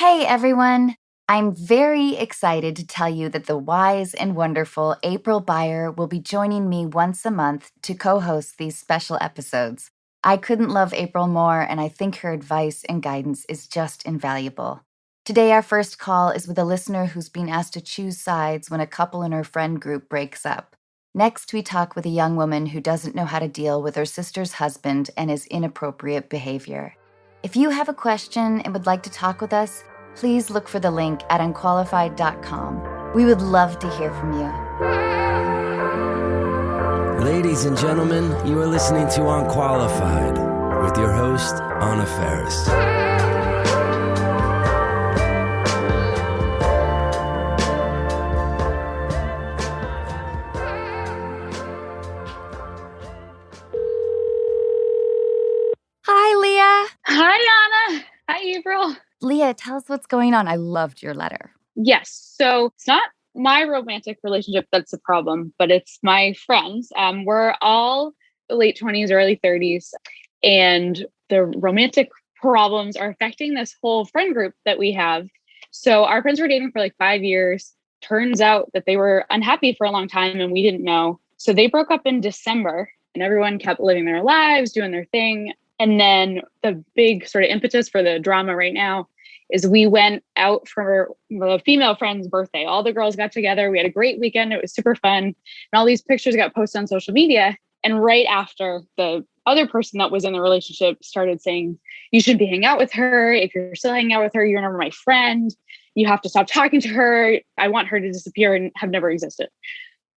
Hey everyone! I'm very excited to tell you that the wise and wonderful April Beyer will be joining me once a month to co host these special episodes. I couldn't love April more, and I think her advice and guidance is just invaluable. Today, our first call is with a listener who's been asked to choose sides when a couple in her friend group breaks up. Next, we talk with a young woman who doesn't know how to deal with her sister's husband and his inappropriate behavior. If you have a question and would like to talk with us, please look for the link at unqualified.com. We would love to hear from you. Ladies and gentlemen, you are listening to Unqualified with your host, Faris. Hi, Leah. Hi, Anna. Hi, April. Leah, tell us what's going on. I loved your letter. Yes. So it's not my romantic relationship that's the problem, but it's my friends. We're all late 20s, early 30s, and the romantic problems are affecting this whole friend group that we have. So our friends were dating for like 5 years. Turns out that they were unhappy for a long time and we didn't know. So they broke up in December and everyone kept living their lives, doing their thing. And then the big sort of impetus for the drama right now is we went out for the female friend's birthday. All the girls got together. We had a great weekend. It was super fun. And all these pictures got posted on social media. And right after, the other person that was in the relationship started saying, you shouldn't be hanging out with her. If you're still hanging out with her, you're never my friend. You have to stop talking to her. I want her to disappear and have never existed.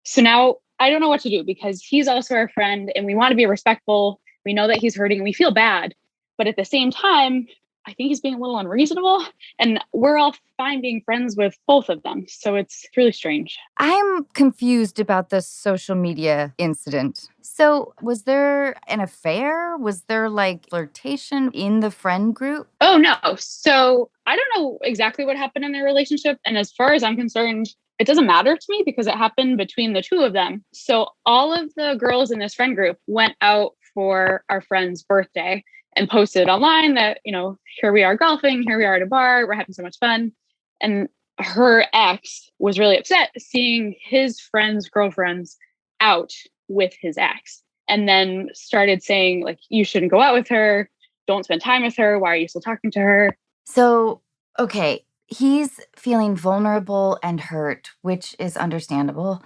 So now I don't know what to do because he's also our friend and we want to be respectful. We know that he's hurting and we feel bad. But at the same time, I think he's being a little unreasonable and we're all fine being friends with both of them. So it's really strange. I'm confused about this social media incident. So was there an affair? Was there like flirtation in the friend group? Oh, no. So I don't know exactly what happened in their relationship. And as far as I'm concerned, it doesn't matter to me because it happened between the two of them. So all of the girls in this friend group went out for our friend's birthday and posted online that, here we are golfing, here we are at a bar, we're having so much fun. And her ex was really upset seeing his friends' girlfriends out with his ex and then started saying, like, you shouldn't go out with her. Don't spend time with her. Why are you still talking to her? So, okay, he's feeling vulnerable and hurt, which is understandable,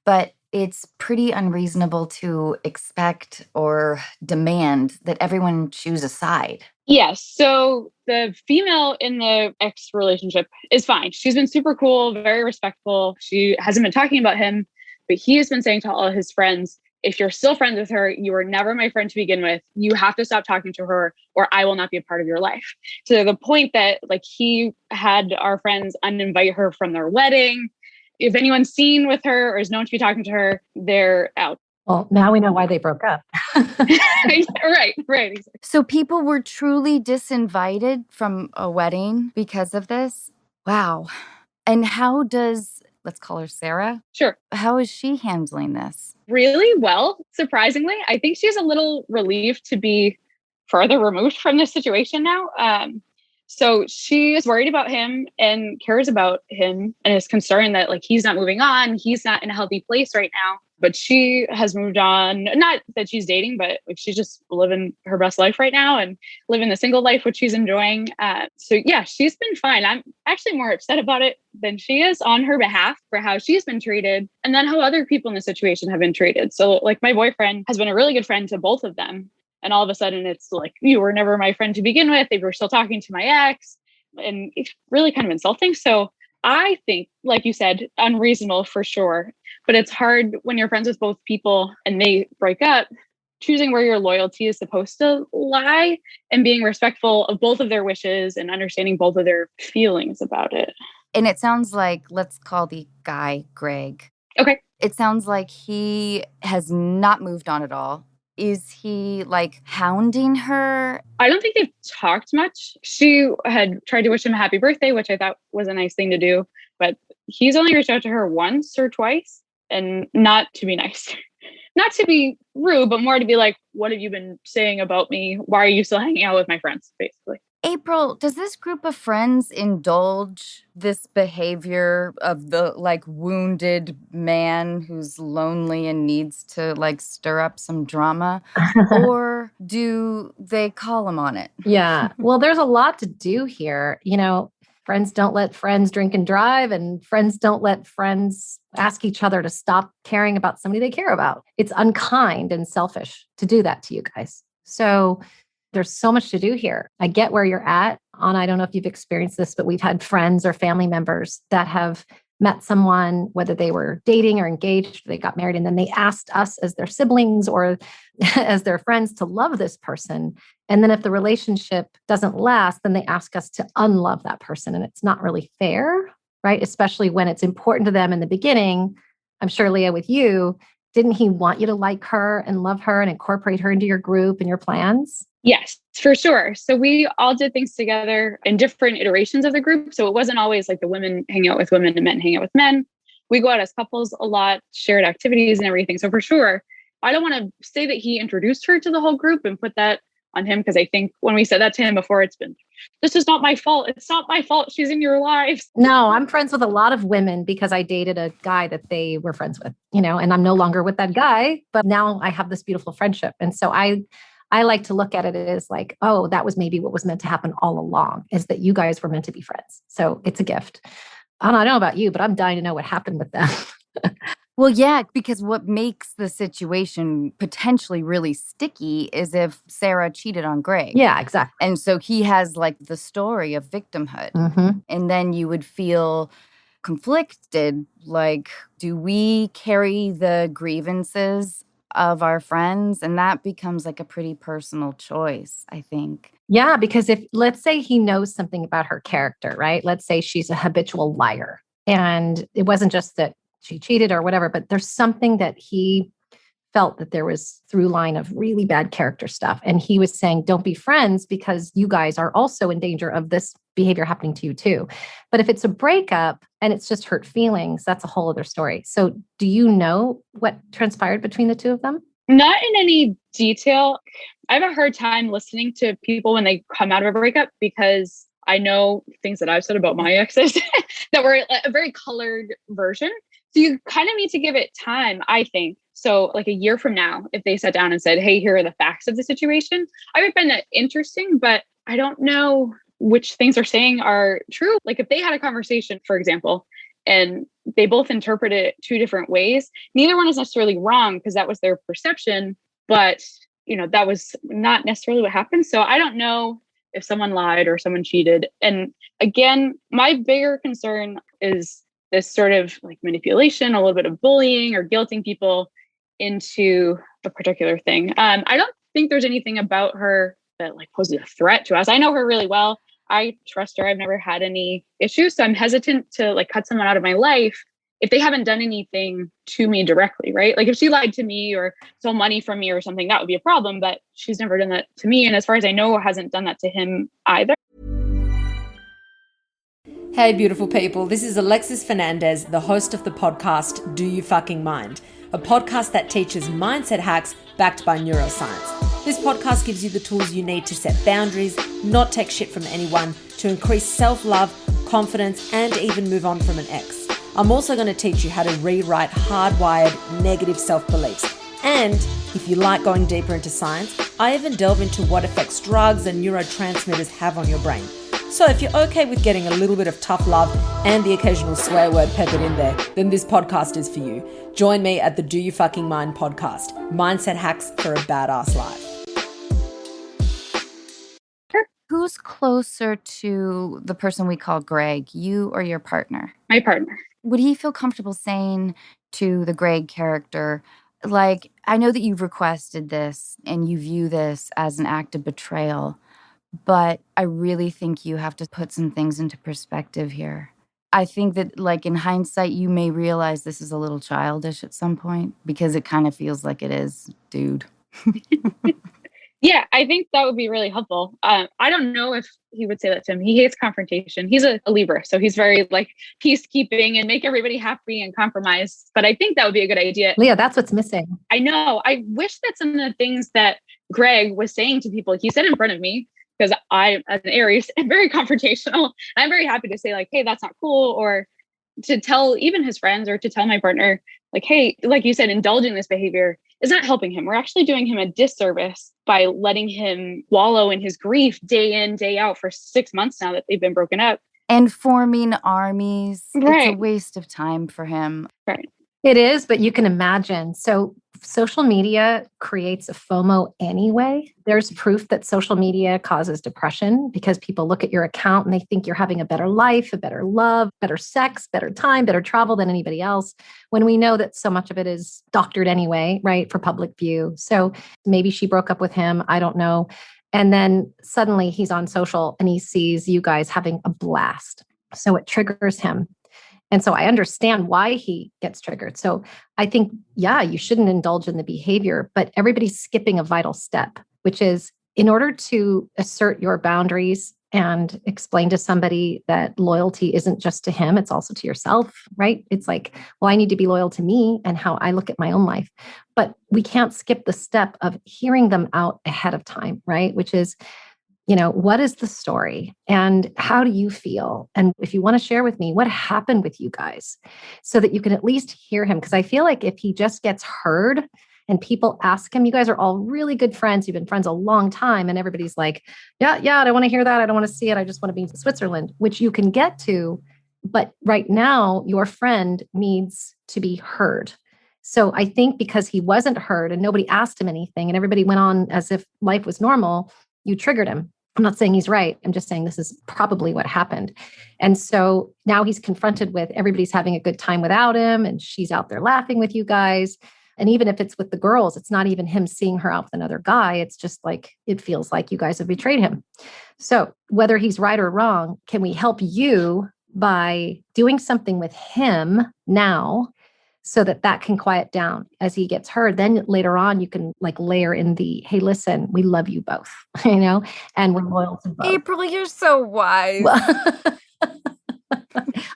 but it's pretty unreasonable to expect or demand that everyone choose a side. Yes. So the female in the ex relationship is fine. She's been super cool, very respectful. She hasn't been talking about him, but he has been saying to all his friends, if you're still friends with her, you were never my friend to begin with. You have to stop talking to her or I will not be a part of your life. To the point that like he had our friends uninvite her from their wedding. If anyone's seen with her or is known to be talking to her, they're out. Well, now we know why they broke up. Right. So people were truly disinvited from a wedding because of this? Wow. And how does, let's call her Sarah? Sure. How is she handling this? Really well, surprisingly. I think she's a little relieved to be further removed from this situation now. So she is worried about him and cares about him and is concerned that like he's not moving on. He's not in a healthy place right now. But she has moved on. Not that she's dating, but like she's just living her best life right now and living the single life, which she's enjoying. So yeah, she's been fine. I'm actually more upset about it than she is on her behalf for how she's been treated and then how other people in the situation have been treated. So like my boyfriend has been a really good friend to both of them. And all of a sudden it's like, you were never my friend to begin with. They were still talking to my ex and it's really kind of insulting. So I think, like you said, unreasonable for sure. But it's hard when you're friends with both people and they break up, choosing where your loyalty is supposed to lie and being respectful of both of their wishes and understanding both of their feelings about it. And it sounds like, let's call the guy Greg. Okay. It sounds like he has not moved on at all. Is he like hounding her? I don't think they've talked much. She had tried to wish him a happy birthday, which I thought was a nice thing to do. But he's only reached out to her once or twice and not to be nice. Not to be rude, but more to be like, what have you been saying about me? Why are you still hanging out with my friends, basically? April, does this group of friends indulge this behavior of the wounded man who's lonely and needs to stir up some drama? Or do they call him on it? Yeah. Well, there's a lot to do here. Friends don't let friends drink and drive, and friends don't let friends ask each other to stop caring about somebody they care about. It's unkind and selfish to do that to you guys. So there's so much to do here. I get where you're at. Anna, I don't know if you've experienced this, but we've had friends or family members that have met someone, whether they were dating or engaged, they got married, and then they asked us as their siblings or as their friends to love this person. And then if the relationship doesn't last, then they ask us to unlove that person. And it's not really fair, right? Especially when it's important to them in the beginning. I'm sure, Leah, with you, didn't he want you to like her and love her and incorporate her into your group and your plans? Yes, for sure. So we all did things together in different iterations of the group. So it wasn't always like the women hang out with women and men hang out with men. We go out as couples a lot, shared activities and everything. So for sure, I don't want to say that he introduced her to the whole group and put that on him, because I think when we said that to him before, it's been, this is not my fault. It's not my fault. She's in your lives. No, I'm friends with a lot of women because I dated a guy that they were friends with, and I'm no longer with that guy, but now I have this beautiful friendship. And so I like to look at it as like, oh, that was maybe what was meant to happen all along, is that you guys were meant to be friends. So it's a gift. I don't know about you, but I'm dying to know what happened with them. Well, yeah, because what makes the situation potentially really sticky is if Sarah cheated on Greg. Yeah, exactly. And so he has the story of victimhood. Mm-hmm. And then you would feel conflicted. Do we carry the grievances of our friends? And that becomes a pretty personal choice, I think. Yeah, because if, let's say he knows something about her character, right? Let's say she's a habitual liar. And it wasn't just that she cheated or whatever, but there's something that he felt that there was through line of really bad character stuff. And he was saying, don't be friends because you guys are also in danger of this behavior happening to you too. But if it's a breakup and it's just hurt feelings, that's a whole other story. So do you know what transpired between the two of them? Not in any detail. I have a hard time listening to people when they come out of a breakup, because I know things that I've said about my exes that were a very colored version. So you kind of need to give it time, I think. So a year from now, if they sat down and said, hey, here are the facts of the situation, I would find that interesting, but I don't know which things they're saying are true. If they had a conversation, for example, and they both interpret it two different ways, neither one is necessarily wrong because that was their perception, but that was not necessarily what happened. So I don't know if someone lied or someone cheated. And again, my bigger concern is this sort of manipulation, a little bit of bullying or guilting people into a particular thing. I don't think there's anything about her that poses a threat to us. I know her really well. I trust her. I've never had any issues. So I'm hesitant to cut someone out of my life if they haven't done anything to me directly, right? If she lied to me or stole money from me or something, that would be a problem, but she's never done that to me. And as far as I know, hasn't done that to him either. Hey, beautiful people. This is Alexis Fernandez, the host of the podcast, Do You Fucking Mind? A podcast that teaches mindset hacks backed by neuroscience. This podcast gives you the tools you need to set boundaries, not take shit from anyone, to increase self-love, confidence, and even move on from an ex. I'm also going to teach you how to rewrite hardwired negative self-beliefs. And if you like going deeper into science, I even delve into what effects drugs and neurotransmitters have on your brain. So if you're okay with getting a little bit of tough love and the occasional swear word peppered in there, then this podcast is for you. Join me at the Do You Fucking Mind podcast, mindset hacks for a badass life. Who's closer to the person we call Greg, you or your partner? My partner. Would he feel comfortable saying to the Greg character, I know that you've requested this and you view this as an act of betrayal, but I really think you have to put some things into perspective here. I think that in hindsight, you may realize this is a little childish at some point because it kind of feels like it is, dude. Yeah, I think that would be really helpful. I don't know if he would say that to him. He hates confrontation. He's a Libra, so he's very peacekeeping and make everybody happy and compromise. But I think that would be a good idea. Leah, that's what's missing. I know. I wish that some of the things that Greg was saying to people, he said in front of me, because I, as an Aries, am very confrontational. And I'm very happy to say like, hey, that's not cool. Or to tell even his friends or to tell my partner, like, hey, like you said, indulging this behavior is not helping him. We're actually doing him a disservice by letting him wallow in his grief day in, day out for 6 months now that they've been broken up. And forming armies. Right. It's a waste of time for him. Right. It is, but you can imagine. So social media creates a FOMO anyway. There's proof that social media causes depression because people look at your account and they think you're having a better life, a better love, better sex, better time, better travel than anybody else, when we know that so much of it is doctored anyway, right, for public view. So maybe she broke up with him. I don't know. And then suddenly he's on social and he sees you guys having a blast. So it triggers him. And so I understand why he gets triggered. So I think, yeah, you shouldn't indulge in the behavior, but everybody's skipping a vital step, which is in order to assert your boundaries and explain to somebody that loyalty isn't just to him, it's also to yourself, right? It's like, well, I need to be loyal to me and how I look at my own life. But we can't skip the step of hearing them out ahead of time, right? Which is, what is the story and how do you feel? And if you want to share with me, what happened with you guys so that you can at least hear him? Because I feel like if he just gets heard and people ask him, you guys are all really good friends. You've been friends a long time. And everybody's like, yeah, I don't want to hear that. I don't want to see it. I just want to be in Switzerland, which you can get to. But right now, your friend needs to be heard. So I think because he wasn't heard and nobody asked him anything and everybody went on as if life was normal, you triggered him. I'm not saying he's right. I'm just saying this is probably what happened. And so now he's confronted with everybody's having a good time without him and she's out there laughing with you guys. And even if it's with the girls, it's not even him seeing her out with another guy. It's just like, it feels like you guys have betrayed him. So whether he's right or wrong, can we help you by doing something with him now so that that can quiet down as he gets heard? Then later on, you can like layer in the, hey, listen, we love you both, and we're loyal to both. April, you're so wise. Well,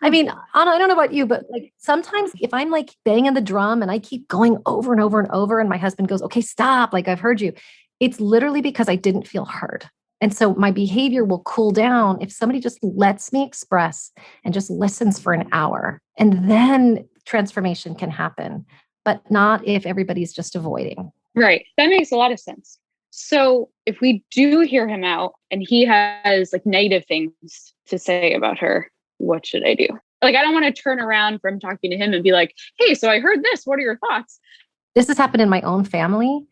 I mean, Anna, I don't know about you, but like sometimes if I'm like banging the drum and I keep going over and over and over and my husband goes, okay, stop, like I've heard you. It's literally because I didn't feel heard. And so my behavior will cool down if somebody just lets me express and just listens for an hour. And then transformation can happen, but not if everybody's just avoiding. Right. That makes a lot of sense. So if we do hear him out and he has like negative things to say about her, what should I do? Like, I don't want to turn around from talking to him and be like, hey, so I heard this. What are your thoughts? This has happened in my own family.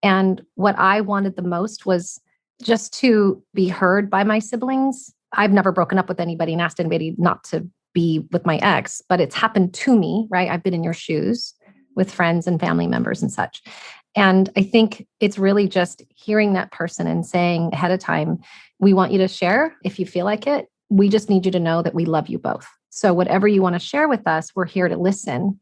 And what I wanted the most was just to be heard by my siblings. I've never broken up with anybody and asked anybody not to be with my ex, but it's happened to me, right? I've been in your shoes with friends and family members and such. And I think it's really just hearing that person and saying ahead of time, we want you to share if you feel like it. We just need you to know that we love you both. So whatever you want to share with us, we're here to listen.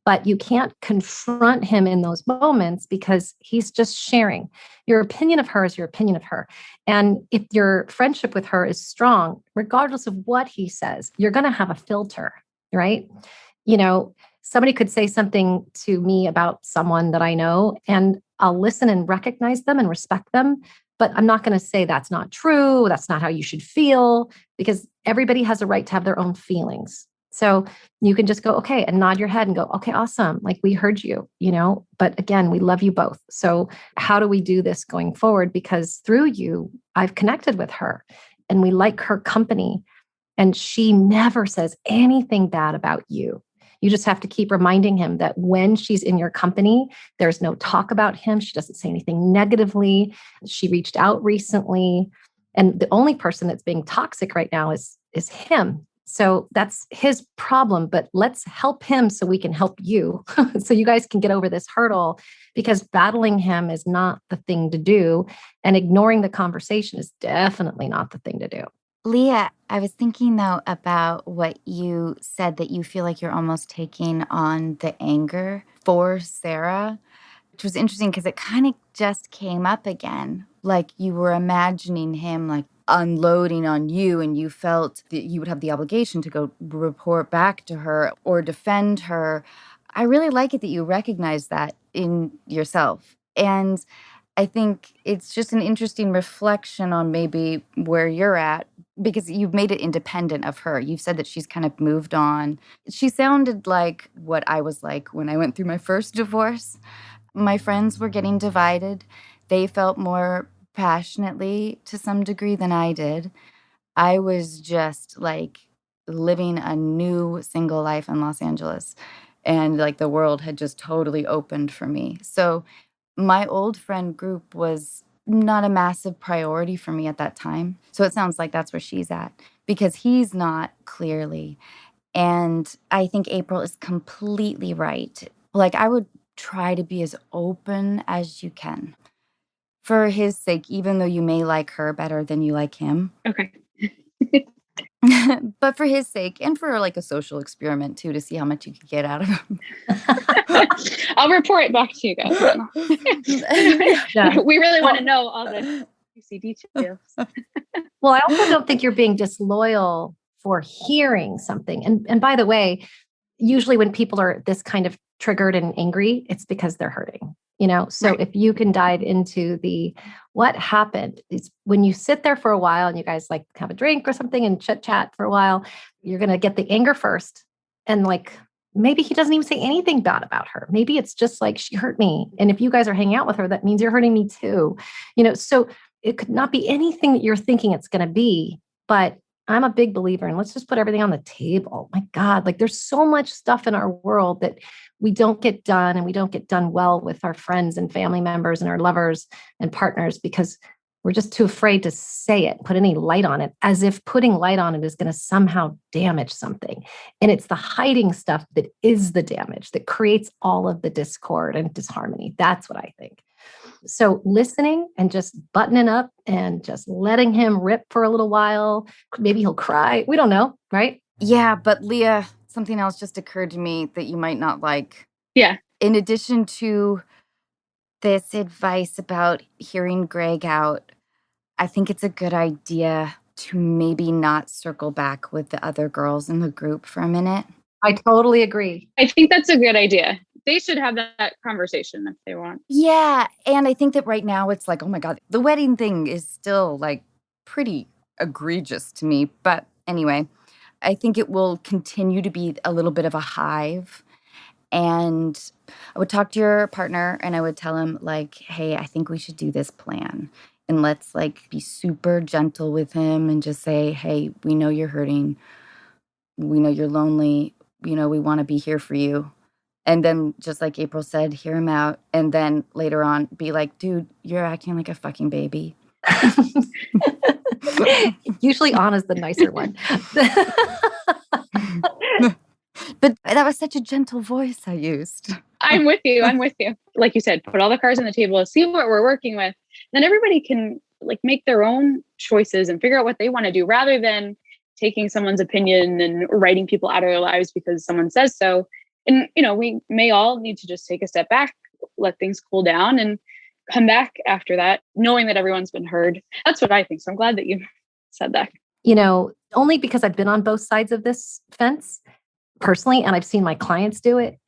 But you can't confront him in those moments because he's just sharing. Your opinion of her is your opinion of her. And if your friendship with her is strong, regardless of what he says, you're going to have a filter, right? Somebody could say something to me about someone that I know, and I'll listen and recognize them and respect them. But I'm not going to say that's not true. That's not how you should feel, because everybody has a right to have their own feelings. So you can just go, okay, and nod your head and go, okay, awesome. Like we heard you, but again, we love you both. So how do we do this going forward? Because through you, I've connected with her and we like her company. And she never says anything bad about you. You just have to keep reminding him that when she's in your company, there's no talk about him. She doesn't say anything negatively. She reached out recently. And the only person that's being toxic right now is him. So that's his problem, but let's help him so we can help you. So you guys can get over this hurdle, because battling him is not the thing to do. And ignoring the conversation is definitely not the thing to do. Leah, I was thinking though about what you said, that you feel like you're almost taking on the anger for Sarah, which was interesting because it kind of just came up again. Like you were imagining him like unloading on you, and you felt that you would have the obligation to go report back to her or defend her. I really like it that you recognize that in yourself. And I think it's just an interesting reflection on maybe where you're at because you've made it independent of her. You've said that she's kind of moved on. She sounded like what I was like when I went through my first divorce. My friends were getting divided. They felt more passionately to some degree than I did. I was just like living a new single life in Los Angeles. And like the world had just totally opened for me. So my old friend group was not a massive priority for me at that time. So it sounds like that's where she's at because he's not clearly. And I think April is completely right. Like, I would try to be as open as you can for his sake, even though you may like her better than you like him. Okay. But for his sake and for like a social experiment too, to see how much you could get out of him. I'll report back to you guys. Yeah. We really want to know all the juicy details. Well, I also don't think you're being disloyal for hearing something. And by the way, usually when people are this kind of triggered and angry, it's because they're hurting, you know? So Right. if you can dive into the what happened, it's when you sit there for a while and you guys like have a drink or something and chit chat for a while, you're going to get the anger first. And like, maybe he doesn't even say anything bad about her. Maybe it's just like, she hurt me. And if you guys are hanging out with her, that means you're hurting me too. You know, so it could not be anything that you're thinking it's going to be, but I'm a big believer and let's just put everything on the table. My God, like there's so much stuff in our world that we don't get done and we don't get done well with our friends and family members and our lovers and partners because we're just too afraid to say it, put any light on it, as if putting light on it is going to somehow damage something. And it's the hiding stuff that is the damage that creates all of the discord and disharmony. That's what I think. So listening and just buttoning up and just letting him rip for a little while. Maybe he'll cry. We don't know, right? Yeah, but Leah, something else just occurred to me that you might not like. Yeah. In addition to this advice about hearing Greg out, I think it's a good idea to maybe not circle back with the other girls in the group for a minute. I totally agree. I think that's a good idea. They should have that conversation if they want. Yeah, and I think that right now it's like, oh my God, the wedding thing is still like pretty egregious to me. But anyway, I think it will continue to be a little bit of a hive. And I would talk to your partner and I would tell him like, hey, I think we should do this plan. And let's like be super gentle with him and just say, hey, we know you're hurting. We know you're lonely. You know, we want to be here for you. And then just like April said, hear him out. And then later on be like, dude, you're acting like a fucking baby. Usually Anna's the nicer one. But that was such a gentle voice I used. I'm with you. I'm with you. Like you said, put all the cards on the table, see what we're working with. Then everybody can like make their own choices and figure out what they want to do rather than taking someone's opinion and writing people out of their lives because someone says so. And, you know, we may all need to just take a step back, let things cool down and come back after that, knowing that everyone's been heard. That's what I think. So I'm glad that you said that. You know, only because I've been on both sides of this fence personally, and I've seen my clients do it.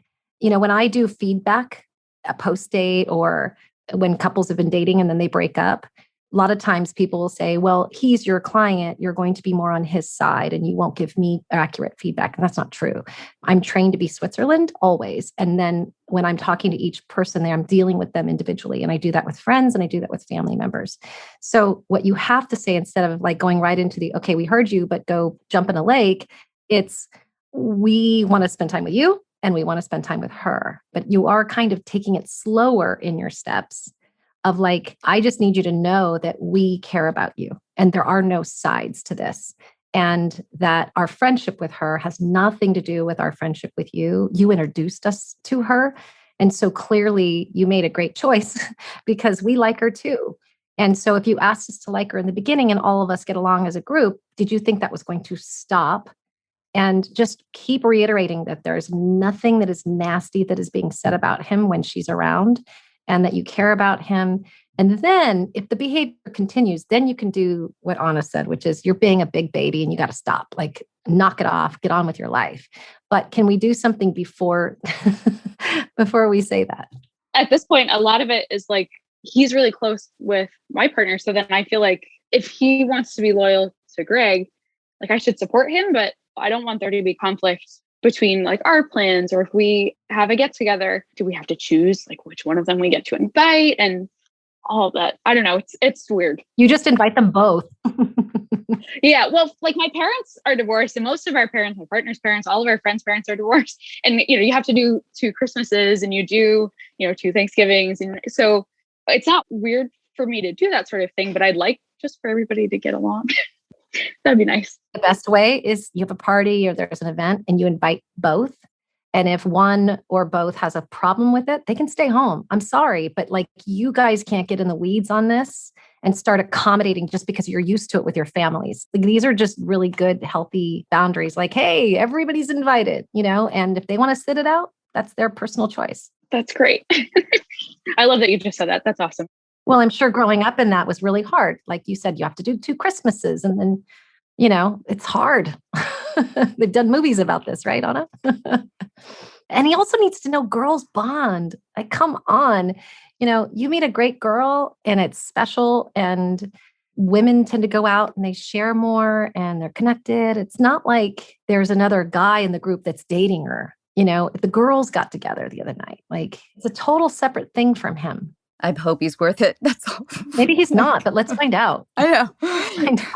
You know, when I do feedback, a post date or when couples have been dating and then they break up, a lot of times people will say, well, he's your client. You're going to be more on his side and you won't give me accurate feedback. And that's not true. I'm trained to be Switzerland always. And then when I'm talking to each person there, I'm dealing with them individually. And I do that with friends and I do that with family members. So what you have to say instead of like going right into the, okay, we heard you, but go jump in a lake, it's we want to spend time with you and we want to spend time with her. But you are kind of taking it slower in your steps of like, I just need you to know that we care about you and there are no sides to this. And that our friendship with her has nothing to do with our friendship with you. You introduced us to her. And so clearly you made a great choice because we like her too. And so if you asked us to like her in the beginning and all of us get along as a group, did you think that was going to stop? And just keep reiterating that there's nothing that is nasty that is being said about him when she's around and that you care about him. And then if the behavior continues, then you can do what Anna said, which is you're being a big baby and you got to stop, like knock it off, get on with your life. But can we do something before, before we say that? At this point, a lot of it is like he's really close with my partner. So then I feel like if he wants to be loyal to Greg, like I should support him, but I don't want there to be conflict between like our plans, or if we have a get together, do we have to choose like which one of them we get to invite and all of that? I don't know. It's weird. You just invite them both. Yeah. Well, like my parents are divorced, and most of our parents, my partner's parents, all of our friends' parents are divorced. And, you have to do 2 Christmases and you do, 2 Thanksgivings. And so it's not weird for me to do that sort of thing, but I'd like just for everybody to get along. That'd be nice. The best way is you have a party or there's an event and you invite both. And if one or both has a problem with it, they can stay home. I'm sorry, but like you guys can't get in the weeds on this and start accommodating just because you're used to it with your families. Like, these are just really good, healthy boundaries. Like, hey, everybody's invited, and if they want to sit it out, that's their personal choice. That's great. I love that you just said that. That's awesome. Well, I'm sure growing up in that was really hard. Like you said, you have to do 2 Christmases and then, it's hard. They've done movies about this, right, Anna? And he also needs to know girls bond. Like, come on. You meet a great girl and it's special, and women tend to go out and they share more and they're connected. It's not like there's another guy in the group that's dating her. The girls got together the other night. Like, it's a total separate thing from him. I hope he's worth it. That's all. Maybe he's not, but let's find out. I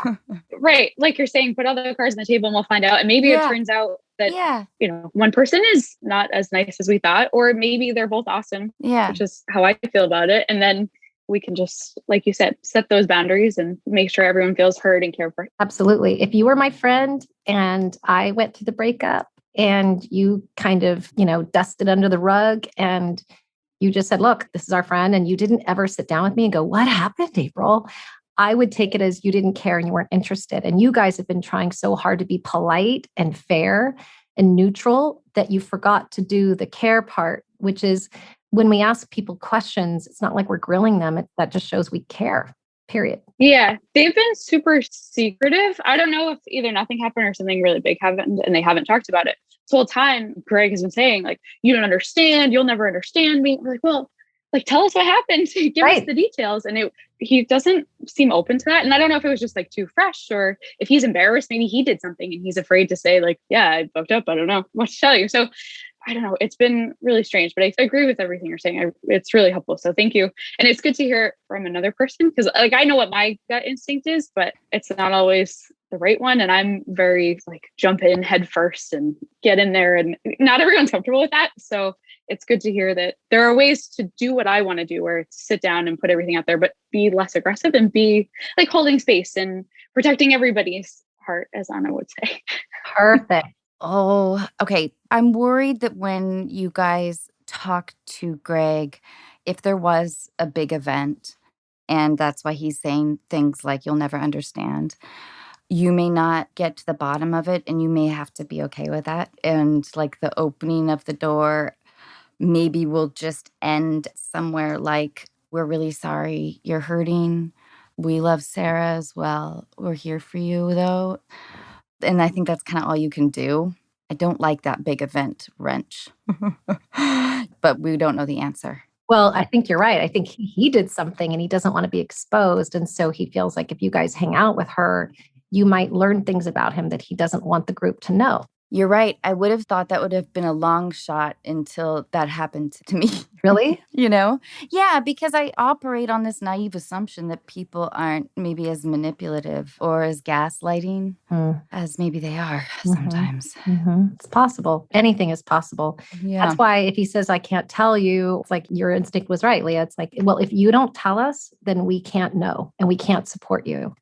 know. Right. Like you're saying, put all the cards on the table and we'll find out. And maybe it turns out that, one person is not as nice as we thought, or maybe they're both awesome. Yeah. Which is how I feel about it. And then we can just, like you said, set those boundaries and make sure everyone feels heard and cared for. Absolutely. If you were my friend and I went through the breakup and you kind of, dusted under the rug and you just said, look, this is our friend, and you didn't ever sit down with me and go, what happened, April? I would take it as you didn't care and you weren't interested. And you guys have been trying so hard to be polite and fair and neutral that you forgot to do the care part, which is when we ask people questions, it's not like we're grilling them. That just shows we care, period. Yeah, they've been super secretive. I don't know if either nothing happened or something really big happened and they haven't talked about it. This whole time, Greg has been saying, like, you don't understand, you'll never understand me. We're like, well, like, tell us what happened. Give us the details. And he doesn't seem open to that. And I don't know if it was just like too fresh, or if he's embarrassed, maybe he did something and he's afraid to say like, yeah, I fucked up. I don't know what to tell you. So I don't know. It's been really strange, but I agree with everything you're saying. It's really helpful. So thank you. And it's good to hear from another person, because like, I know what my gut instinct is, but it's not always the right one. And I'm very like jump in head first and get in there, and not everyone's comfortable with that. So it's good to hear that there are ways to do what I want to do, where it's sit down and put everything out there, but be less aggressive and be like holding space and protecting everybody's heart, as Anna would say. Perfect. Oh, okay. I'm worried that when you guys talk to Greg, if there was a big event, and that's why he's saying things like, you'll never understand, you may not get to the bottom of it, and you may have to be okay with that. And like the opening of the door maybe will just end somewhere like, we're really sorry you're hurting. We love Sarah as well. We're here for you, though. And I think that's kind of all you can do. I don't like that big event wrench, but we don't know the answer. Well, I think you're right. I think he did something and he doesn't want to be exposed. And so he feels like if you guys hang out with her, you might learn things about him that he doesn't want the group to know. You're right. I would have thought that would have been a long shot until that happened to me. Really? Yeah, because I operate on this naive assumption that people aren't maybe as manipulative or as gaslighting as maybe they are sometimes. It's possible. Anything is possible. Yeah. That's why if he says, I can't tell you, it's like your instinct was right, Leah. It's like, well, if you don't tell us, then we can't know and we can't support you.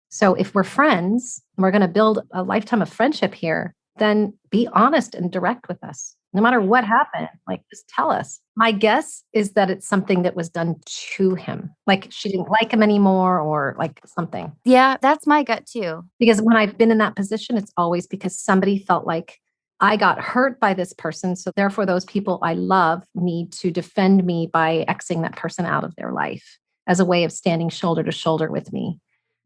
So if we're friends, we're going to build a lifetime of friendship here, then be honest and direct with us. No matter what happened, like, just tell us. My guess is that it's something that was done to him. Like she didn't like him anymore, or like something. Yeah, that's my gut too. Because when I've been in that position, it's always because somebody felt like I got hurt by this person. So therefore, those people I love need to defend me by Xing that person out of their life as a way of standing shoulder to shoulder with me.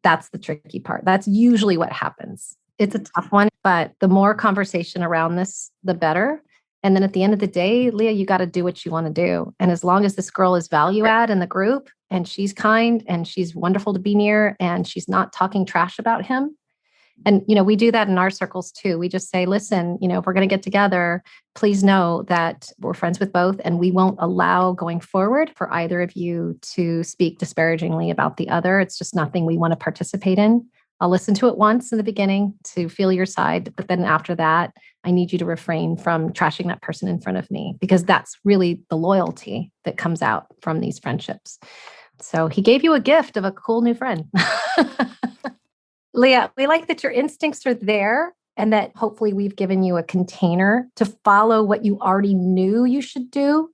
That's the tricky part. That's usually what happens. It's a tough one, but the more conversation around this, the better. And then at the end of the day, Leah, you got to do what you want to do. And as long as this girl is value add in the group, and she's kind and she's wonderful to be near and she's not talking trash about him. And, we do that in our circles too. We just say, listen, if we're going to get together, please know that we're friends with both and we won't allow going forward for either of you to speak disparagingly about the other. It's just nothing we want to participate in. I'll listen to it once in the beginning to feel your side. But then after that, I need you to refrain from trashing that person in front of me, because that's really the loyalty that comes out from these friendships. So he gave you a gift of a cool new friend. Leah, we like that your instincts are there and that hopefully we've given you a container to follow what you already knew you should do.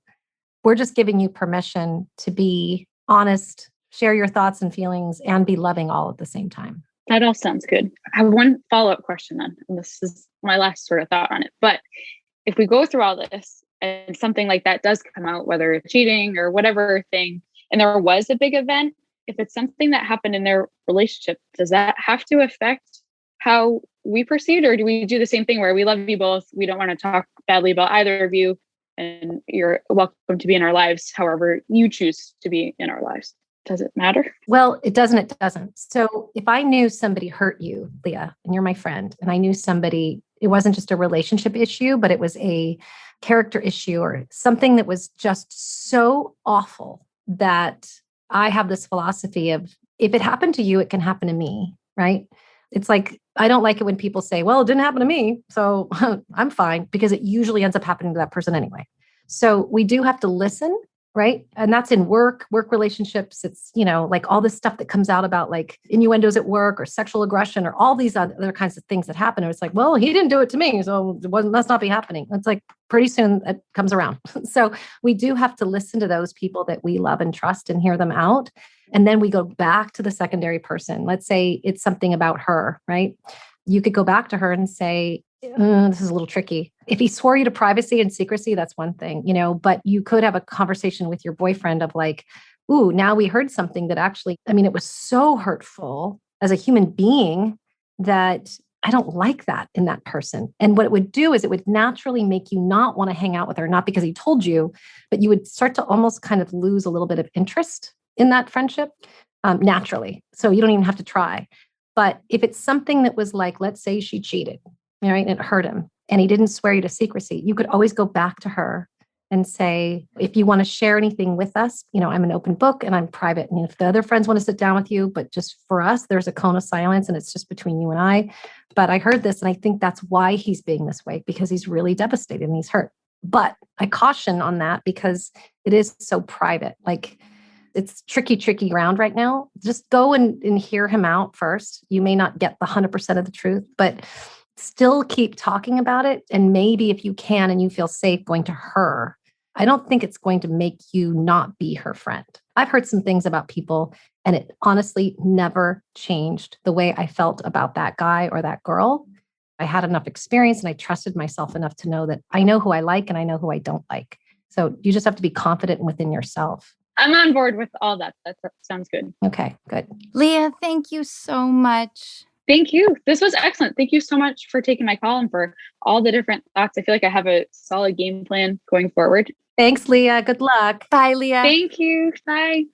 We're just giving you permission to be honest, share your thoughts and feelings, and be loving all at the same time. That all sounds good. I have one follow-up question then, and this is my last sort of thought on it. But if we go through all this and something like that does come out, whether it's cheating or whatever thing, and there was a big event, if it's something that happened in their relationship, does that have to affect how we proceed? Or do we do the same thing where we love you both, we don't want to talk badly about either of you, and you're welcome to be in our lives however you choose to be in our lives? Does it matter? Well, it doesn't. So if I knew somebody hurt you, Leah, and you're my friend, and I knew somebody, it wasn't just a relationship issue, but it was a character issue or something that was just so awful that I have this philosophy of, if it happened to you, it can happen to me, right? It's like, I don't like it when people say, well, it didn't happen to me, so I'm fine, because it usually ends up happening to that person anyway. So we do have to listen, right? And that's in work relationships. It's, like all this stuff that comes out about like innuendos at work or sexual aggression or all these other kinds of things that happen. And it's like, well, he didn't do it to me, so must not be happening. It's like pretty soon it comes around. So we do have to listen to those people that we love and trust and hear them out. And then we go back to the secondary person. Let's say it's something about her, right? You could go back to her and say, this is a little tricky. If he swore you to privacy and secrecy, that's one thing, but you could have a conversation with your boyfriend of like, ooh, now we heard something that actually, it was so hurtful as a human being that I don't like that in that person. And what it would do is it would naturally make you not want to hang out with her, not because he told you, but you would start to almost kind of lose a little bit of interest in that friendship naturally. So you don't even have to try. But if it's something that was like, let's say she cheated, right, and it hurt him, and he didn't swear you to secrecy, you could always go back to her and say, if you want to share anything with us, I'm an open book and I'm private. And if the other friends want to sit down with you, but just for us, there's a cone of silence and it's just between you and I. But I heard this and I think that's why he's being this way, because he's really devastated and he's hurt. But I caution on that because it is so private. Like, it's tricky ground right now. Just go and hear him out first. You may not get the 100% of the truth, but still keep talking about it. And maybe if you can and you feel safe going to her, I don't think it's going to make you not be her friend. I've heard some things about people and it honestly never changed the way I felt about that guy or that girl. I had enough experience and I trusted myself enough to know that I know who I like and I know who I don't like. So you just have to be confident within yourself. I'm on board with all that. That sounds good. Okay, good. Leah, thank you so much. Thank you. This was excellent. Thank you so much for taking my call and for all the different thoughts. I feel like I have a solid game plan going forward. Thanks, Leah. Good luck. Bye, Leah. Thank you. Bye.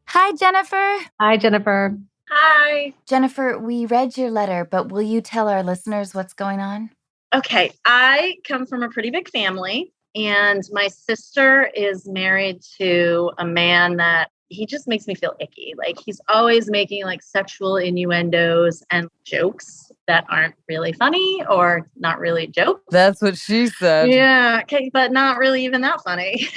Hi, Jennifer. Hi, Jennifer. Hi. Jennifer, we read your letter, but will you tell our listeners what's going on? Okay. I come from a pretty big family, and my sister is married to a man that he just makes me feel icky. Like, he's always making like sexual innuendos and jokes that aren't really funny or not really jokes. That's what she said. Yeah. Okay. But not really even that funny.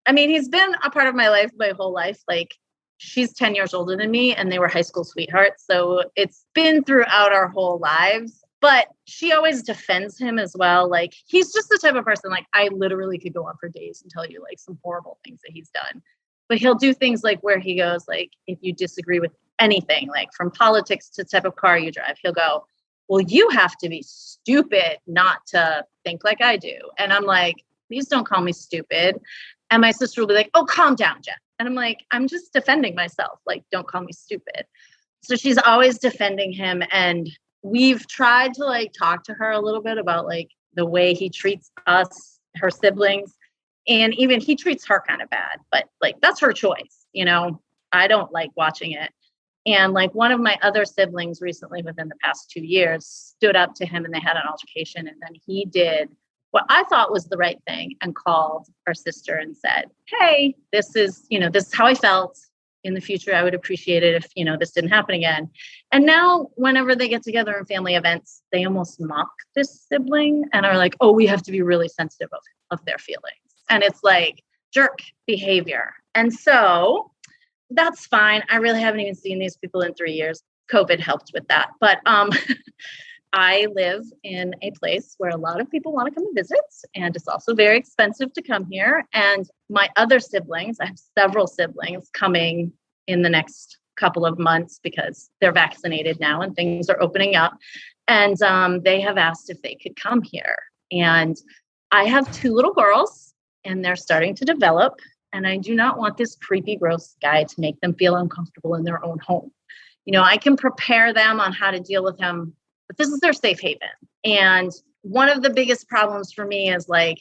I mean, he's been a part of my life my whole life. Like, she's 10 years older than me and they were high school sweethearts. So it's been throughout our whole lives, but she always defends him as well. Like, he's just the type of person, like, I literally could go on for days and tell you like some horrible things that he's done, but he'll do things like where he goes, like, if you disagree with anything, like from politics to type of car you drive, he'll go, well, you have to be stupid not to think like I do. And I'm like, please don't call me stupid. And my sister will be like, oh, calm down, Jen. And I'm like, I'm just defending myself. Like, don't call me stupid. So she's always defending him. And we've tried to like talk to her a little bit about like the way he treats us, her siblings. And even he treats her kind of bad, but like that's her choice. You know, I don't like watching it. And like one of my other siblings recently within the past 2 years stood up to him and they had an altercation. And then he did what I thought was the right thing and called our sister and said, hey, this is how I felt. In the future, I would appreciate it if, this didn't happen again. And now whenever they get together in family events, they almost mock this sibling and are like, oh, we have to be really sensitive of their feelings. And it's like jerk behavior. And so that's fine. I really haven't even seen these people in 3 years. COVID helped with that. But I live in a place where a lot of people want to come and visit, and it's also very expensive to come here. And my other siblings, I have several siblings coming in the next couple of months because they're vaccinated now and things are opening up. And they have asked if they could come here. And I have 2 little girls and they're starting to develop. And I do not want this creepy, gross guy to make them feel uncomfortable in their own home. I can prepare them on how to deal with him, but this is their safe haven. And one of the biggest problems for me is like,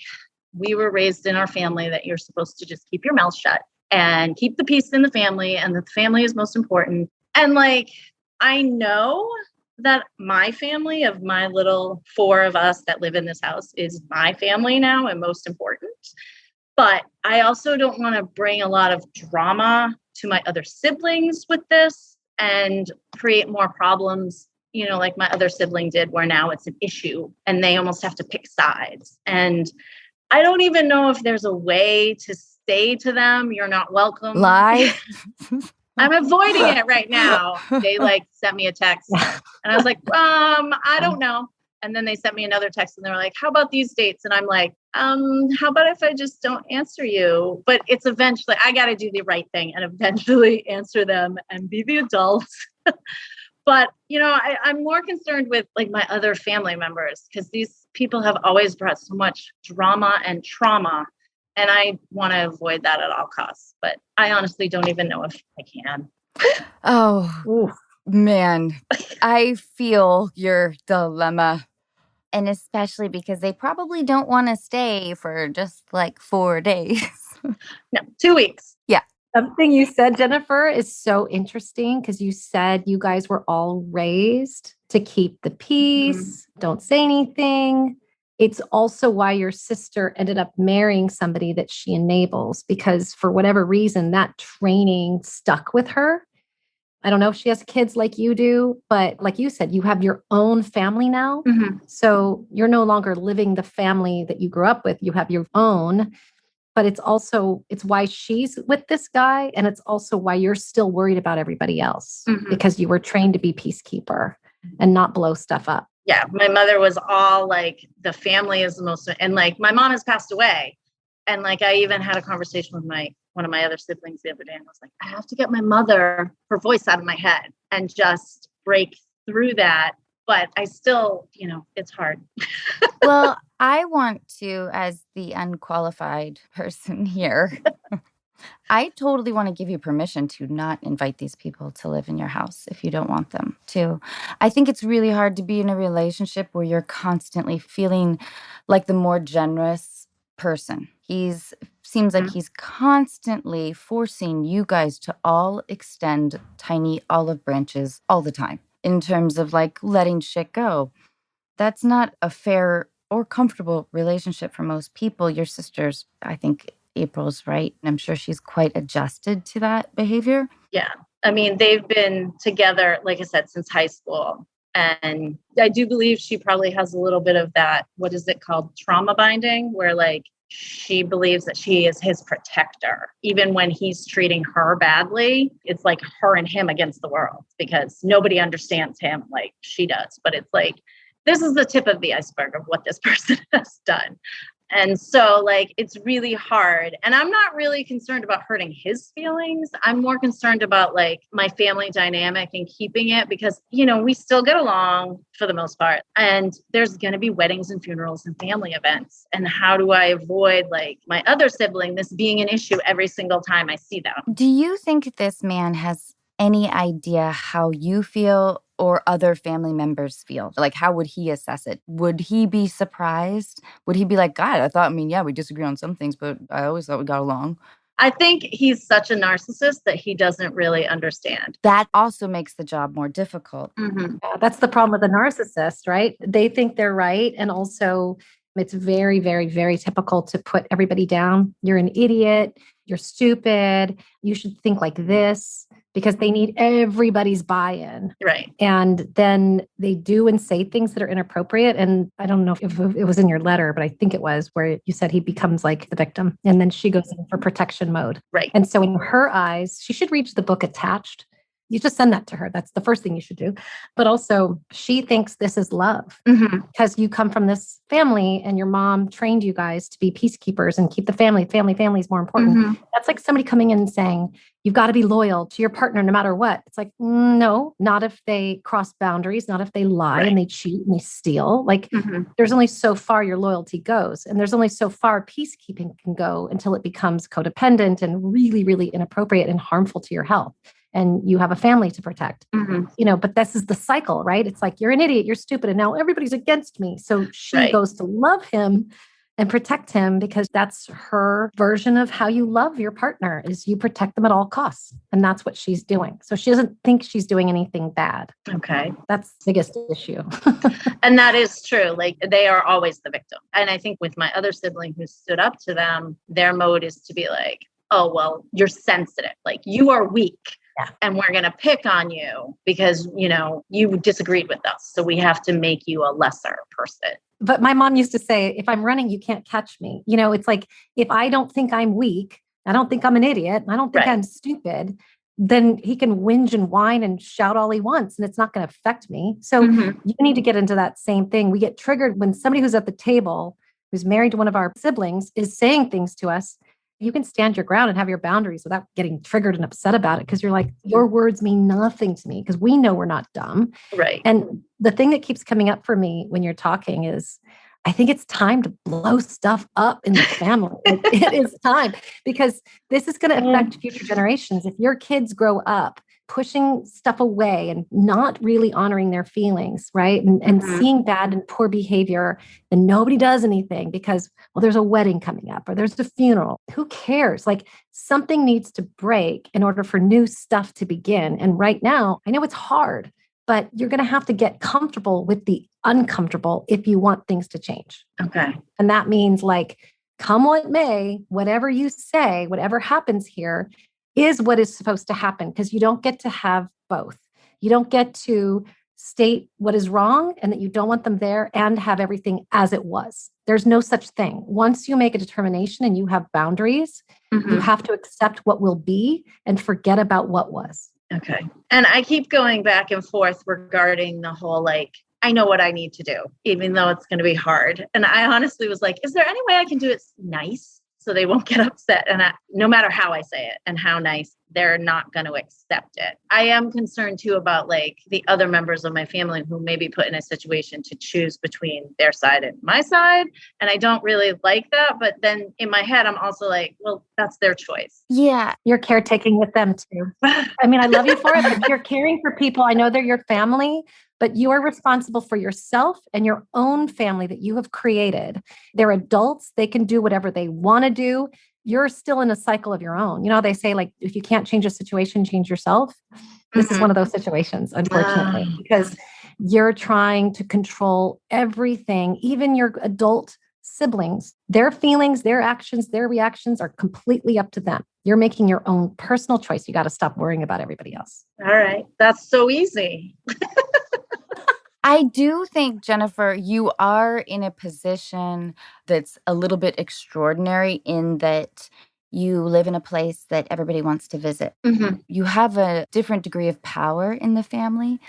we were raised in our family that you're supposed to just keep your mouth shut and keep the peace in the family, and that the family is most important. And like, I know that my family of my little 4 of us that live in this house is my family now and most important. But I also don't want to bring a lot of drama to my other siblings with this and create more problems, like my other sibling did, where now it's an issue and they almost have to pick sides. And I don't even know if there's a way to say to them, you're not welcome. Lie. I'm avoiding it right now. They like sent me a text and I was like, I don't know. And then they sent me another text and they were like, how about these dates? And I'm like, how about if I just don't answer you? But it's eventually, I got to do the right thing and eventually answer them and be the adult. But, I'm more concerned with like my other family members because these people have always brought so much drama and trauma. And I want to avoid that at all costs. But I honestly don't even know if I can. Oh, Ooh. man. I feel your dilemma. And especially because they probably don't want to stay for just like 4 days. No, 2 weeks. Yeah. Something you said, Jennifer, is so interesting because you said you guys were all raised to keep the peace, don't say anything. It's also why your sister ended up marrying somebody that she enables, because for whatever reason, that training stuck with her. I don't know if she has kids like you do, but like you said, you have your own family now. Mm-hmm. So you're no longer living the family that you grew up with. You have your own. But it's why she's with this guy. And it's also why you're still worried about everybody else because you were trained to be peacekeeper and not blow stuff up. Yeah. My mother was all like, the family is the most, and like my mom has passed away. And like, I even had a conversation with one of my other siblings the other day and I was like, I have to get my mother, her voice out of my head and just break through that. But I still, it's hard. Well, I want to, as the unqualified person here, I totally want to give you permission to not invite these people to live in your house if you don't want them to. I think it's really hard to be in a relationship where you're constantly feeling like the more generous person. Seems like he's constantly forcing you guys to all extend tiny olive branches all the time in terms of like letting shit go. That's not a fair or comfortable relationship for most people. Your sister's, I think April's right. I'm sure she's quite adjusted to that behavior. Yeah. I mean, they've been together, like I said, since high school. And I do believe she probably has a little bit of that, what is it called? Trauma binding, where like she believes that she is his protector. Even when he's treating her badly, it's like her and him against the world because nobody understands him like she does. But it's like, this is the tip of the iceberg of what this person has done. And so like, it's really hard. And I'm not really concerned about hurting his feelings. I'm more concerned about like my family dynamic and keeping it because, we still get along for the most part. And there's going to be weddings and funerals and family events. And how do I avoid like my other sibling, this being an issue every single time I see them? Do you think this man has any idea how you feel or other family members feel? Like, how would he assess it? Would he be surprised? Would he be like, God, yeah, we disagree on some things, but I always thought we got along. I think he's such a narcissist that he doesn't really understand. That also makes the job more difficult. Mm-hmm. Yeah, that's the problem with a narcissist, right? They think they're right. And also, it's very, very, very typical to put everybody down. You're an idiot. You're stupid. You should think like this, because they need everybody's buy-in. Right. And then they do and say things that are inappropriate. And I don't know if it was in your letter, but I think it was, where you said he becomes like the victim. And then she goes in for protection mode. Right. And so in her eyes, she should read the book Attached. You just send that to her. That's the first thing you should do. But also, she thinks this is love, because you come from this family and your mom trained you guys to be peacekeepers and keep the family. Family is more important. That's like somebody coming in and saying, you've got to be loyal to your partner no matter what. It's like, no, not if they cross boundaries, not if they lie and they cheat and they steal. Like, there's only so far your loyalty goes. And there's only so far peacekeeping can go until it becomes codependent and really, really inappropriate and harmful to your health. And you have a family to protect, but this is the cycle, right? It's like, you're an idiot, you're stupid, and now everybody's against me. So she goes to love him and protect him, because that's her version of how you love your partner, is you protect them at all costs. And that's what she's doing. So she doesn't think she's doing anything bad. Okay. That's the biggest issue. And that is true. Like, they are always the victim. And I think with my other sibling who stood up to them, their mode is to be like, oh, well, you're sensitive. Like, you are weak. Yeah. And we're going to pick on you because, you disagreed with us. So we have to make you a lesser person. But my mom used to say, if I'm running, you can't catch me. It's like, if I don't think I'm weak, I don't think I'm an idiot, I don't think I'm stupid, then he can whinge and whine and shout all he wants, and it's not going to affect me. So you need to get into that same thing. We get triggered when somebody who's at the table, who's married to one of our siblings, is saying things to us. You can stand your ground and have your boundaries without getting triggered and upset about it, because you're like, your words mean nothing to me, because we know we're not dumb. Right. And the thing that keeps coming up for me when you're talking is, I think it's time to blow stuff up in the family. It is time, because this is going to affect future generations. If your kids grow up pushing stuff away and not really honoring their feelings, right? And seeing bad and poor behavior, and nobody does anything because, well, there's a wedding coming up or there's a funeral. Who cares? Like, something needs to break in order for new stuff to begin. And right now, I know it's hard, but you're going to have to get comfortable with the uncomfortable if you want things to change. Okay. And that means, like, come what may, whatever you say, whatever happens here is what is supposed to happen, because you don't get to have both. You don't get to state what is wrong and that you don't want them there and have everything as it was. There's no such thing. Once you make a determination and you have boundaries, you have to accept what will be and forget about what was. Okay. And I keep going back and forth regarding the whole, like, I know what I need to do, even though it's going to be hard. And I honestly was like, is there any way I can do it nice so they won't get upset? And no matter how I say it and how nice, they're not going to accept it. I am concerned too about, like, the other members of my family who may be put in a situation to choose between their side and my side. And I don't really like that. But then in my head, I'm also like, well, that's their choice. Yeah. You're caretaking with them too. I mean, I love you for it, but you're caring for people. I know they're your family, but you are responsible for yourself and your own family that you have created. They're adults. They can do whatever they want to do. You're still in a cycle of your own. They say, like, if you can't change a situation, change yourself. This is one of those situations, unfortunately, because you're trying to control everything, even your adult siblings. Their feelings, their actions, their reactions are completely up to them. You're making your own personal choice. You got to stop worrying about everybody else. All right. That's so easy. I do think, Jennifer, you are in a position that's a little bit extraordinary in that you live in a place that everybody wants to visit. You have a different degree of power in the family.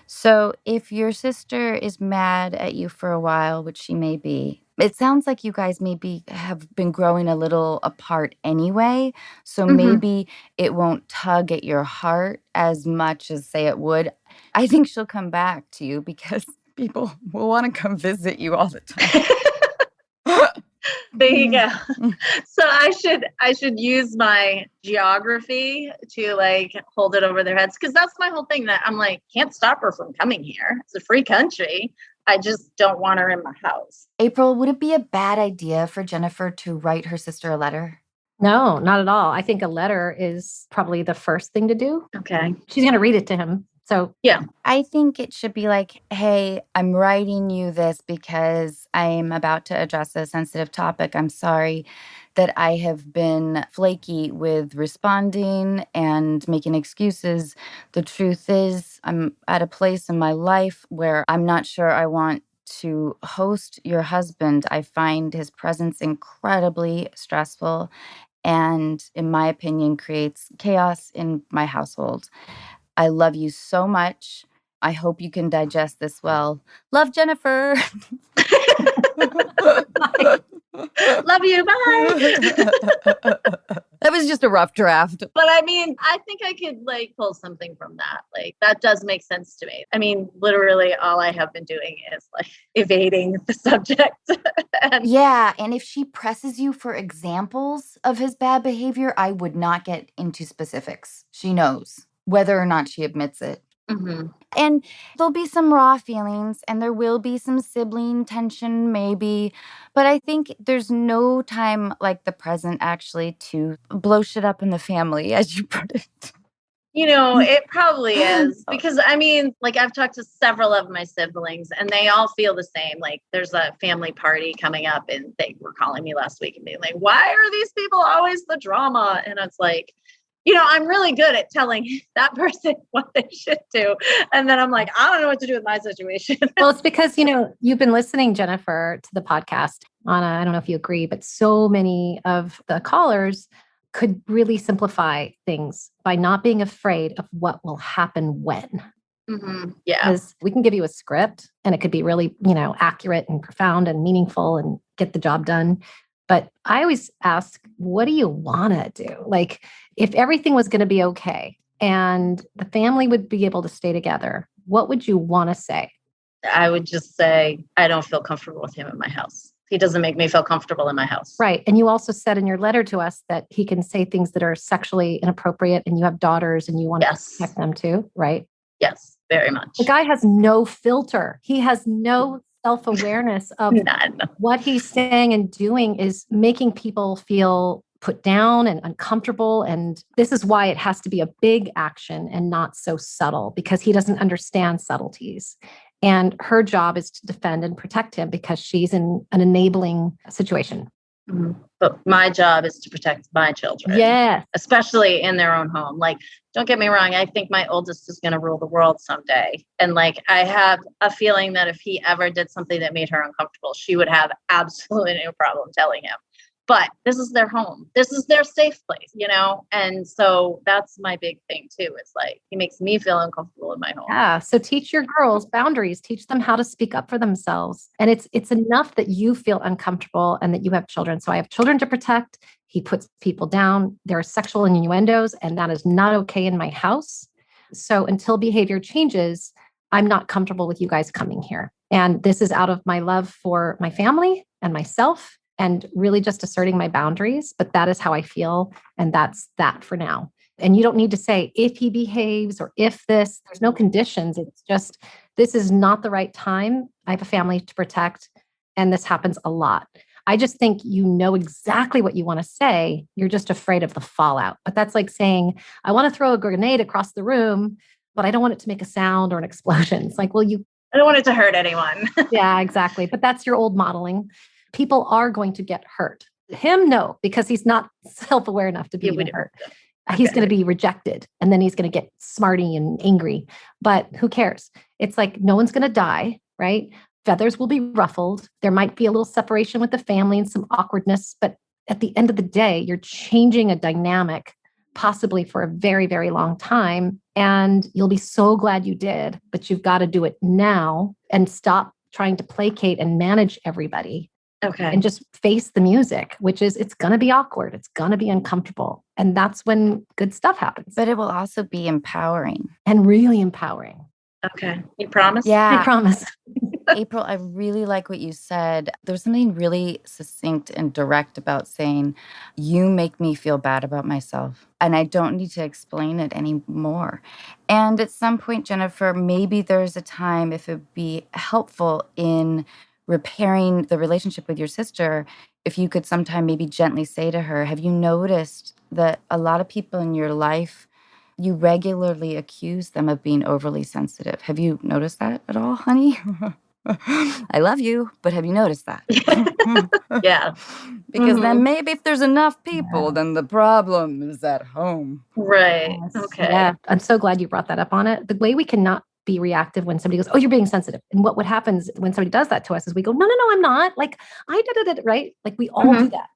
So if your sister is mad at you for a while, which she may be, it sounds like you guys maybe have been growing a little apart anyway. So maybe it won't tug at your heart as much as, say, it would. I think she'll come back to you because people will want to come visit you all the time. There you go. So I should use my geography to like hold it over their heads, because that's my whole thing, that I'm like, can't stop her from coming here. It's a free country. I just don't want her in my house. April, would it be a bad idea for Jennifer to write her sister a letter? No, not at all. I think a letter is probably the first thing to do. Okay. She's going to read it to him. So, yeah. I think it should be like, hey, I'm writing you this because I'm about to address a sensitive topic. I'm sorry that I have been flaky with responding and making excuses. The truth is, I'm at a place in my life where I'm not sure I want to host your husband. I find his presence incredibly stressful and, in my opinion, creates chaos in my household. I love you so much. I hope you can digest this well. Love, Jennifer. Love you. Bye. That was just a rough draft. But I mean, I think I could like pull something from that. Like, that does make sense to me. I mean, literally all I have been doing is like evading the subject. Yeah. And if she presses you for examples of his bad behavior, I would not get into specifics. She knows whether or not she admits it. Mm-hmm. And there'll be some raw feelings and there will be some sibling tension, maybe. But I think there's no time like the present actually to blow shit up in the family, as you put it. You know, it probably is, because I mean, like, I've talked to several of my siblings and they all feel the same. Like, there's a family party coming up and they were calling me last week and being like, why are these people always the drama? And it's like, you know, I'm really good at telling that person what they should do. And then I'm like, I don't know what to do with my situation. well, it's because, you know, you've been listening, Jennifer, to the podcast. Anna, I don't know if you agree, but so many of the callers could really simplify things by not being afraid of what will happen when. Mm-hmm. Yeah. Because we can give you a script and it could be really, you know, accurate and profound and meaningful and get the job done. But I always ask, what do you want to do? Like, if everything was going to be okay and the family would be able to stay together, what would you want to say? I would just say, I don't feel comfortable with him in my house. He doesn't make me feel comfortable in my house. Right. And you also said in your letter to us that he can say things that are sexually inappropriate and you have daughters and you want to protect them too, right? Yes, very much. The guy has no filter. He has no self-awareness of None. What he's saying and doing is making people feel put down and uncomfortable. And this is why it has to be a big action and not so subtle, because he doesn't understand subtleties. And her job is to defend and protect him because she's in an enabling situation. Mm-hmm. But my job is to protect my children. Yes. Especially in their own home. Like, don't get me wrong. I think my oldest is going to rule the world someday. And like, I have a feeling that if he ever did something that made her uncomfortable, she would have absolutely no problem telling him. But this is their home. This is their safe place, you know? And so that's my big thing too. It's like, he makes me feel uncomfortable in my home. Yeah. So teach your girls boundaries, teach them how to speak up for themselves. And it's enough that you feel uncomfortable and that you have children. So I have children to protect. He puts people down. There are sexual innuendos, and that is not okay in my house. So until behavior changes, I'm not comfortable with you guys coming here. And this is out of my love for my family and myself, and really just asserting my boundaries. But that is how I feel. And that's that for now. And you don't need to say if he behaves or if this, there's no conditions. It's just, this is not the right time. I have a family to protect. And this happens a lot. I just think you know exactly what you want to say. You're just afraid of the fallout. But that's like saying, I want to throw a grenade across the room, but I don't want it to make a sound or an explosion. It's like, well, I don't want it to hurt anyone. Yeah, exactly. But that's your old modeling. People are going to get hurt. Him, no, because he's not self-aware enough to be even hurt. Okay. He's going to be rejected and then he's going to get smarty and angry. But who cares? It's like no one's going to die, right? Feathers will be ruffled. There might be a little separation with the family and some awkwardness. But at the end of the day, you're changing a dynamic, possibly for a very, very long time. And you'll be so glad you did. But you've got to do it now and stop trying to placate and manage everybody. Okay. And just face the music, which is, it's going to be awkward. It's going to be uncomfortable. And that's when good stuff happens. But it will also be empowering. And really empowering. Okay. You promise? Yeah. I promise. April, I really like what you said. There was something really succinct and direct about saying, you make me feel bad about myself, and I don't need to explain it anymore. And at some point, Jennifer, maybe there's a time if it would be helpful in repairing the relationship with your sister, if you could sometime maybe gently say to her, have you noticed that a lot of people in your life, you regularly accuse them of being overly sensitive? Have you noticed that at all, honey? I love you, but have you noticed that? Yeah. Because then maybe if there's enough people, then the problem is at home. Right. Yes. Okay. Yeah. I'm so glad you brought that up on it. The way we cannot be reactive when somebody goes, oh, you're being sensitive. And what happens when somebody does that to us is we go, no, no, no, I'm not. Like I did it, right? Like we all do that.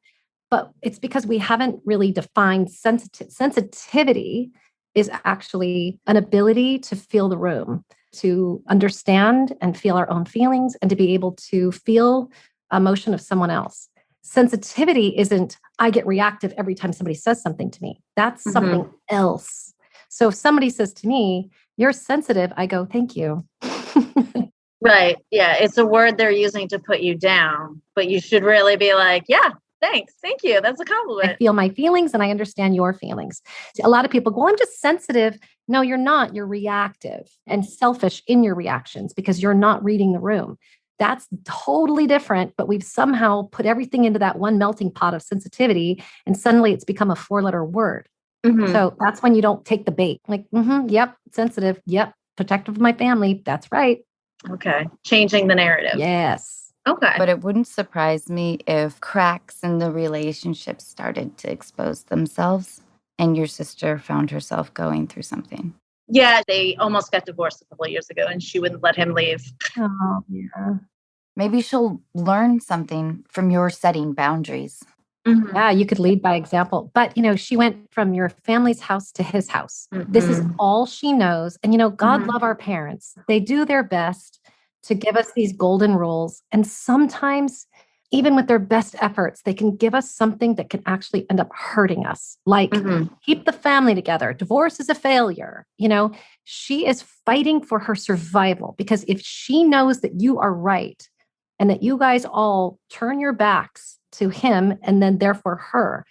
But it's because we haven't really defined sensitivity is actually an ability to feel the room, to understand and feel our own feelings, and to be able to feel emotion of someone else. Sensitivity isn't, I get reactive every time somebody says something to me. That's something else. So if somebody says to me, you're sensitive, I go, thank you. Right. Yeah. It's a word they're using to put you down, but you should really be like, yeah, thanks. Thank you. That's a compliment. I feel my feelings and I understand your feelings. A lot of people go, I'm just sensitive. No, you're not. You're reactive and selfish in your reactions because you're not reading the room. That's totally different, but we've somehow put everything into that one melting pot of sensitivity, and suddenly it's become a 4-letter word. So that's when you don't take the bait. Like, yep, sensitive. Yep, protective of my family. That's right. Okay. Changing the narrative. Yes. Okay. But it wouldn't surprise me if cracks in the relationship started to expose themselves and your sister found herself going through something. Yeah, they almost got divorced a couple of years ago and she wouldn't let him leave. Oh, yeah. Maybe she'll learn something from your setting boundaries. Yeah, you could lead by example. But, she went from your family's house to his house. This is all she knows. And, God love our parents. They do their best to give us these golden rules. And sometimes, even with their best efforts, they can give us something that can actually end up hurting us. Like, keep the family together. Divorce is a failure. She is fighting for her survival because if she knows that you are right and that you guys all turn your backs to him and then therefore her,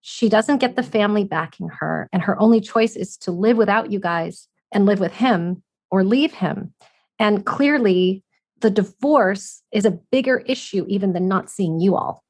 she doesn't get the family backing her. And her only choice is to live without you guys and live with him or leave him. And clearly the divorce is a bigger issue even than not seeing you all.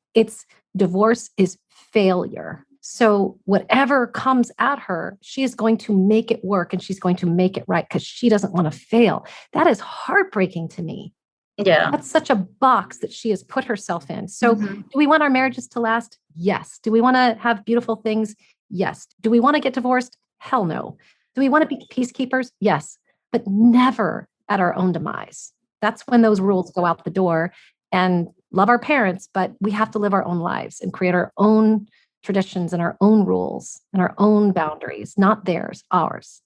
Divorce is failure. So whatever comes at her, she is going to make it work and she's going to make it right because she doesn't want to fail. That is heartbreaking to me. Yeah. That's such a box that she has put herself in. So do we want our marriages to last? Yes. Do we want to have beautiful things? Yes. Do we want to get divorced? Hell no. Do we want to be peacekeepers? Yes. But never at our own demise. That's when those rules go out the door. And love our parents, but we have to live our own lives and create our own traditions and our own rules and our own boundaries, not theirs, ours.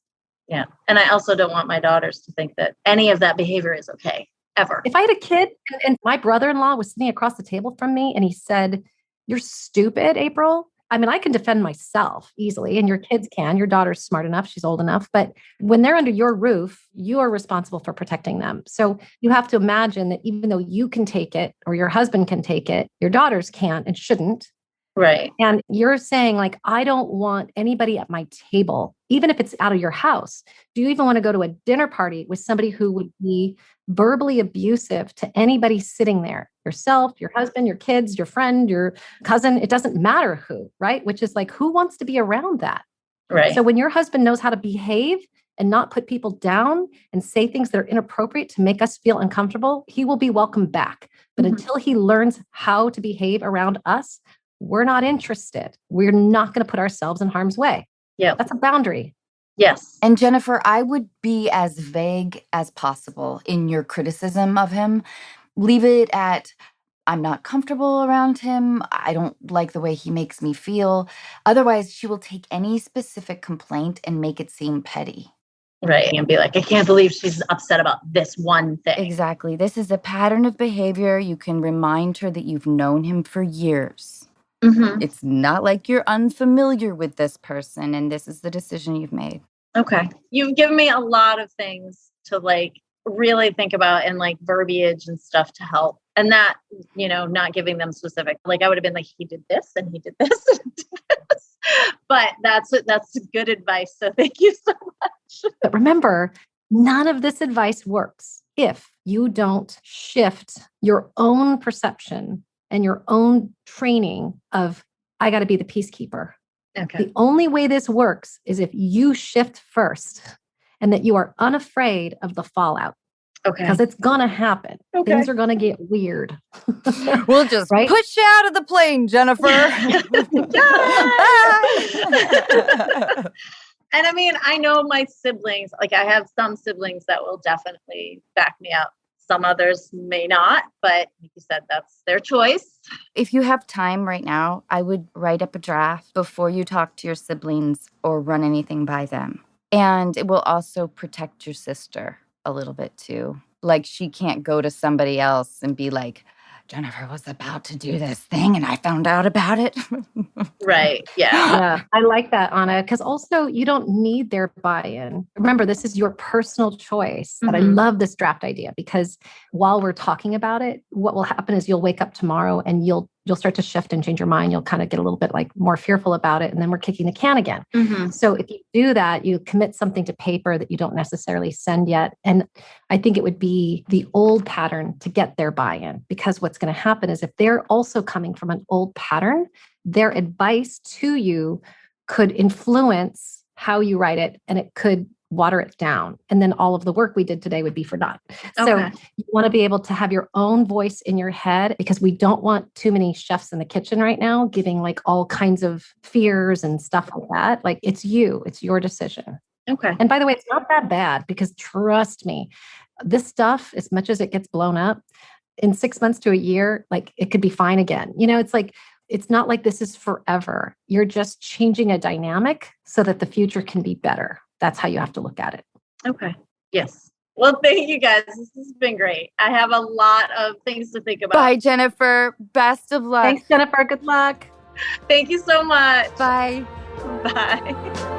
Yeah. And I also don't want my daughters to think that any of that behavior is okay. Ever. If I had a kid and my brother-in-law was sitting across the table from me and he said, you're stupid, April. I mean, I can defend myself easily and your kids can. Your daughter's smart enough. She's old enough. But when they're under your roof, you are responsible for protecting them. So you have to imagine that even though you can take it or your husband can take it, your daughters can't and shouldn't. Right. And you're saying like, I don't want anybody at my table, even if it's out of your house. Do you even want to go to a dinner party with somebody who would be verbally abusive to anybody sitting there? Yourself, your husband, your kids, your friend, your cousin, it doesn't matter who, right? Which is like, who wants to be around that? Right. So when your husband knows how to behave and not put people down and say things that are inappropriate to make us feel uncomfortable, he will be welcome back. But until he learns how to behave around us, we're not interested. We're not going to put ourselves in harm's way. Yeah. That's a boundary. Yes. And Jennifer, I would be as vague as possible in your criticism of him. Leave it at, I'm not comfortable around him. I don't like the way he makes me feel. Otherwise, she will take any specific complaint and make it seem petty. Right. And be like, I can't believe she's upset about this one thing. Exactly. This is a pattern of behavior. You can remind her that you've known him for years. It's not like you're unfamiliar with this person and this is the decision you've made. Okay. You've given me a lot of things to like really think about and like verbiage and stuff to help. And that, not giving them specific, like I would have been like, he did this and he did this and he did this. But that's good advice. So thank you so much. But remember, none of this advice works if you don't shift your own perception and your own training of, I got to be the peacekeeper. Okay. The only way this works is if you shift first and that you are unafraid of the fallout. Okay. Because it's going to happen. Okay. Things are going to get weird. We'll just Right? push you out of the plane, Jennifer. And I mean, I know my siblings, like I have some siblings that will definitely back me up. Some others may not, but like you said, that's their choice. If you have time right now, I would write up a draft before you talk to your siblings or run anything by them. And it will also protect your sister a little bit too. Like she can't go to somebody else and be like, Jennifer was about to do this thing and I found out about it. Right. Yeah. Yeah, I like that, Anna, because also you don't need their buy-in. Remember, this is your personal choice. But I love this draft idea because while we're talking about it, what will happen is you'll wake up tomorrow and you'll start to shift and change your mind. You'll kind of get a little bit like more fearful about it. And then we're kicking the can again. So if you do that, you commit something to paper that you don't necessarily send yet. And I think it would be the old pattern to get their buy-in, because what's going to happen is if they're also coming from an old pattern, their advice to you could influence how you write it, and it could water it down. And then all of the work we did today would be for naught. So you want to be able to have your own voice in your head, because we don't want too many chefs in the kitchen right now giving like all kinds of fears and stuff like that. Like it's your decision. Okay. And by the way, it's not that bad, because trust me, this stuff, as much as it gets blown up, in 6 months to a year, like it could be fine again. It's like, it's not like this is forever. You're just changing a dynamic so that the future can be better. That's how you have to look at it. Okay. Yes. Well, thank you guys. This has been great. I have a lot of things to think about. Bye, Jennifer. Best of luck. Thanks, Jennifer. Good luck. Thank you so much. Bye. Bye.